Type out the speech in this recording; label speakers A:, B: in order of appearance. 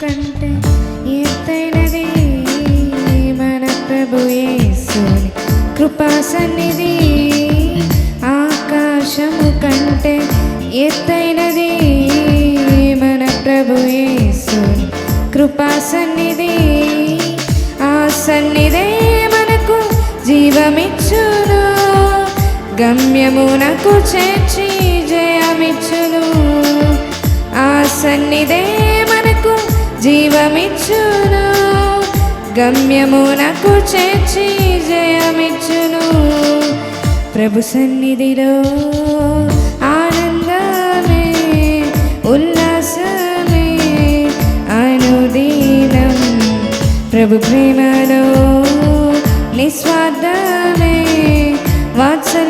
A: కంటే ఎత్తైనది మన ప్రభు యేసుని కృపా సన్నిధి. ఆకాశము కంటే ఎత్తైనది మన ప్రభు యేసుని కృపా సన్నిధి. ఆ సన్నిధే మనకు జీవమిచ్చును, గమ్యమునకు చేర్చి జయమిచ్చును. ఆ సన్నిధే మనకు జీవమిచ్చును, గమ్యమునకు చేర్చి జయమిచ్చును. ప్రభు సన్నిధిలో ఆనందమే ఉల్లాసమే అనుదినం. ప్రభు ప్రేమలో నిస్వార్థమే వాత్సల్యమే